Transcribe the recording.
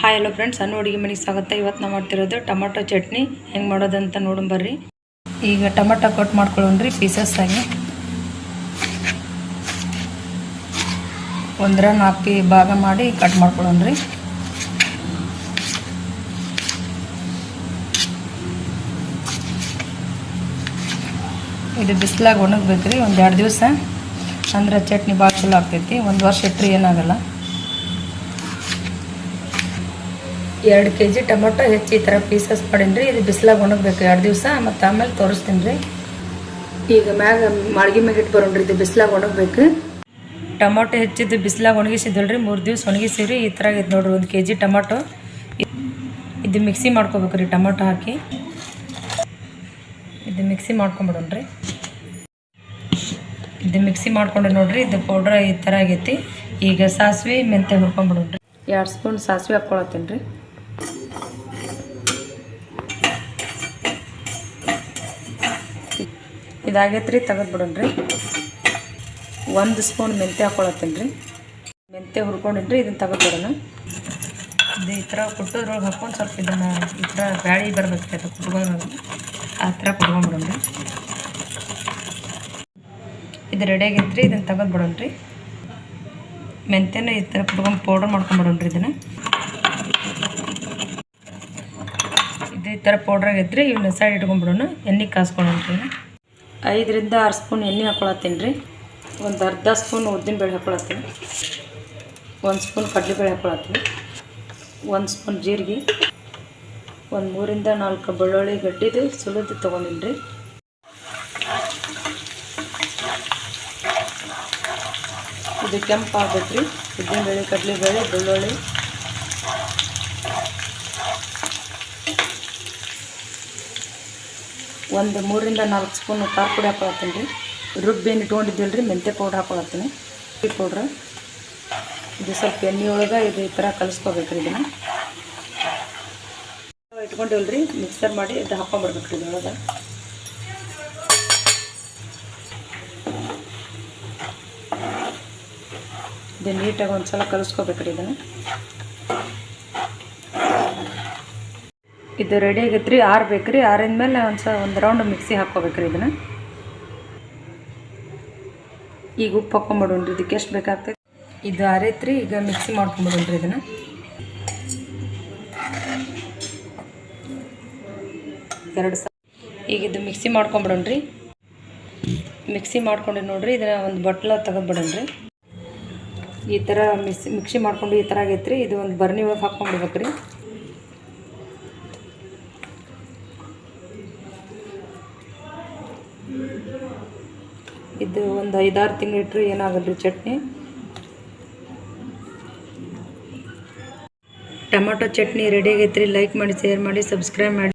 Hi hello friends, ಸಣ್ಣ ಅಡುಗೆ ಮನೆಗೆ ಸ್ವಾಗತ. ಇವತ್ತು ನಾವು ಮಾಡ್ತಿರೋದು ಟೊಮೊಟೊ ಚಟ್ನಿ ಹೆಂಗೆ ಮಾಡೋದಂತ ನೋಡೋಣ ಬರ್ರಿ. ಈಗ ಟೊಮೊಟೊ ಕಟ್ ಮಾಡ್ಕೊಳ್ಳೋಣ್ರಿ ಪೀಸಸ್ ಆಗಿ. 1/4 ಭಾಗ ಮಾಡಿ ಕಟ್ ಮಾಡ್ಕೊಳ್ಳೋಣ್ರಿ. ಇದು ಬಿಸಿಲಾಗ ಒಣಗಬೇಕ್ರಿ ಒಂದು 2 ದಿವಸ, ಅಂದ್ರೆ ಚಟ್ನಿ ಭಾಳ ಚಲೋ ಆಗ್ತೈತಿ. 1 ವರ್ಷ ಇಟ್ಟರೆ ಏನಾಗಲ್ಲ. 2 kg ಟೊಮೊಟೊ ಹೆಚ್ಚಿ ಈ ಥರ ಪೀಸಸ್ ಮಾಡೀನಿ. ಇದು ಬಿಸಿಲಾಗ ಒಣಗಬೇಕು 2 ದಿವಸ, ಮತ್ತು ಆಮೇಲೆ ತೋರಿಸ್ತೀನಿ ರೀ. ಈಗ ಮ್ಯಾಗ ಮಾಳ್ಗಿ ಮ್ಯಾಗ ಇಟ್ಟು ಬರೋಣ್ರಿ. ಇದು ಬಿಸಿಲಾಗ ಒಣಗಬೇಕು. ಟೊಮೊಟೊ ಹೆಚ್ಚಿದ್ದು ಬಿಸಿಲಾಗ ಒಣಗಿಸಿದ್ದಲ್ರಿ, 3 ದಿವಸ ಒಣಗಿಸಿರಿ. ಈ ಥರ ಆಗೈತೆ ನೋಡ್ರಿ 1 kg ಟೊಮೊಟೊ. ಇದು ಮಿಕ್ಸಿ ಮಾಡ್ಕೋಬೇಕ್ರಿ. ಟೊಮೊಟೊ ಹಾಕಿ ಇದು ಮಿಕ್ಸಿ ಮಾಡ್ಕೊಂಬಿಡೋಣ್ರಿ. ಇದು ಮಿಕ್ಸಿ ಮಾಡ್ಕೊಂಡ್ರೆ ನೋಡ್ರಿ, ಇದು ಪೌಡ್ರ್ ಈ ಥರ ಆಗೈತಿ. ಈಗ ಸಾಸಿವೆ ಮೆಂತ್ಯ ಹುರ್ಕೊಂಬಿಡೋಣ್ರಿ. 2 ಸ್ಪೂನ್ ಸಾಸಿವೆ ಹಾಕ್ಕೊಳತ್ತೀನಿ ರೀ. ಇದಾಗೈತೆ ರೀ, ತೆಗೆದ್ಬಿಡೋಣ್ರಿ. 1 ಸ್ಪೂನ್ ಮೆಂತ್ಯ ಹಾಕ್ಕೊಳತ್ತೀನಿ ರೀ. ಮೆಂತ್ಯ ಹುರ್ಕೊಂಡಿನ್ರಿ, ಇದನ್ನು ತೆಗೆದ್ಬಿಡೋಣ. ಇದು ಈ ಥರ ಕುಟ್ಟೋದ್ರೊಳಗೆ ಹಾಕ್ಕೊಂಡು ಸ್ವಲ್ಪ ಇದನ್ನು ಈ ಥರ ಬ್ಯಾಳಿ ಬರ್ಬೇಕು, ಅದು ಕುಟ್ಕೊಂಡು ಆ ಥರ ಕುಟ್ಕೊಂಡ್ಬಿಡೋಣ್ರಿ. ಇದು ರೆಡಿ ಆಗೈತೆ ರೀ, ಇದನ್ನು ತೆಗೆದ್ಬಿಡೋಣ್ರಿ. ಮೆಂತ್ಯನ ಈ ಥರ ಕುಟ್ಕೊಂಡು ಪೌಡ್ರ್ ಮಾಡ್ಕೊಂಬಿಡೋಣ್ರಿ. ಇದನ್ನು ಇದು ಈ ಥರ ಪೌಡ್ರ್ ಆಗೈತೆ ರೀ. ಇವನ್ನ ಸೈಡ್ ಇಟ್ಕೊಂಡ್ಬಿಡೋಣ. ಎಣ್ಣೆ ಕಾಸ್ಕೊಳ್ಳೋಣ್ರಿ. 5 ರಿಂದ 6 ಸ್ಪೂನ್ ಎಣ್ಣೆ ಹಾಕ್ಕೊಳತ್ತೀನಿ ರೀ. ಒಂದು ಅರ್ಧ ಸ್ಪೂನ್ ಉದ್ದಿನಬೇಳೆ ಹಾಕ್ಕೊಳತ್ತೀನಿ. 1 ಸ್ಪೂನ್ ಕಡಲೆಬೇಳೆ ಹಾಕ್ಕೊಳತ್ತೀನಿ. 1 ಸ್ಪೂನ್ ಜೀರಿಗೆ, ಒಂದು 3 ರಿಂದ 4 ಬೆಳ್ಳುಳ್ಳಿ ಗಡ್ಡಿದು ಸುಲಿದು ತೊಗೊಂಡಿನಿ ರೀ. ಇದು ಕೆಂಪು ಆಗ್ಬೇಕು ರೀ. ಉದ್ದಿನಬೇಳೆ, ಕಡಲೆಬೇಳೆ, ಬೆಳ್ಳುಳ್ಳಿ. ಒಂದು 3 ರಿಂದ 4 ಸ್ಪೂನ್ ಖಾರ ಪುಡಿ ಹಾಕ್ಕೊಳತ್ತೀನಿ ರೀ. ರುಬ್ಬೇನು ಇಟ್ಕೊಂಡಿದ್ದೀವಿ ರೀ, ಮೆಂತ್ಯ ಪೌಡ್ರ್ ಹಾಕ್ಕೊಳತ್ತೀನಿ. ಈ ಪೌಡ್ರ್ ಇದು ಸ್ವಲ್ಪ ಎಣ್ಣೆ ಒಳಗೆ ಇದು ಈ ಥರ ಕಲಿಸ್ಕೋಬೇಕು ರೀ. ಇದನ್ನು ಇಟ್ಕೊಂಡಿವಲ್ಲ ರೀ, ಮಿಕ್ಸರ್ ಮಾಡಿ ಇದು ಹಾಕ್ಕೊಂಡ್ಬರ್ಬೇಕು ರೀ ಇದರೊಳಗೆ. ಇದು ನೀಟಾಗಿ ಒಂದು ಸಲ ಕಲಿಸ್ಕೋಬೇಕು ರೀ ಇದನ್ನು. ಇದು ರೆಡಿ ಆಗೈತೆ ರೀ. ಆರಬೇಕು ರೀ. ಆರಿದ್ಮೇಲೆ ಒಂದು ರೌಂಡ್ ಮಿಕ್ಸಿ ಹಾಕ್ಕೋಬೇಕು ರೀ ಇದನ್ನು. ಈಗ ಉಪ್ಪು ಹಾಕ್ಕೊಂಬಿಡೋಣ್ರಿ. ಇದಕ್ಕೆ ಎಷ್ಟು ಬೇಕಾಗ್ತೈತೆ. ಇದು ಆರೈತೆ ರೀ. ಈಗ ಮಿಕ್ಸಿ ಮಾಡ್ಕೊಂಬಿಡೋಣ್ರಿ ಇದನ್ನು. ಈಗ ಇದು ಮಿಕ್ಸಿ ಮಾಡ್ಕೊಂಬಿಡೋಣ್ರಿ. ಮಿಕ್ಸಿ ಮಾಡ್ಕೊಂಡು ನೋಡಿರಿ, ಇದನ್ನು ಒಂದು ಬಟ್ಲ ತೆಗೆದ್ಬಿಡೋಣ್ರಿ. ಈ ಥರ ಮಿಕ್ಸಿ ಮಾಡ್ಕೊಂಡು ಈ ಥರ ಆಗೈತೆ ರೀ. ಇದು ಒಂದು ಬರ್ನಿ ಒಳಗೆ ಹಾಕ್ಕೊಂಡ್ಬಿಡ್ಬೇಕು ರೀ. ಇದು ಒಂದು 5-6 ತಿಂಗಳು ಇಟ್ಟರೆ ಏನಾಗಲ್ಲ ರೀ ಚಟ್ನಿ. ಟೊಮೊಟೊ ಚಟ್ನಿ ರೆಡಿ ಆಗೈತೆ ರೀ. ಲೈಕ್ ಮಾಡಿ, ಶೇರ್ ಮಾಡಿ, ಸಬ್ಸ್ಕ್ರೈಬ್ ಮಾಡಿ.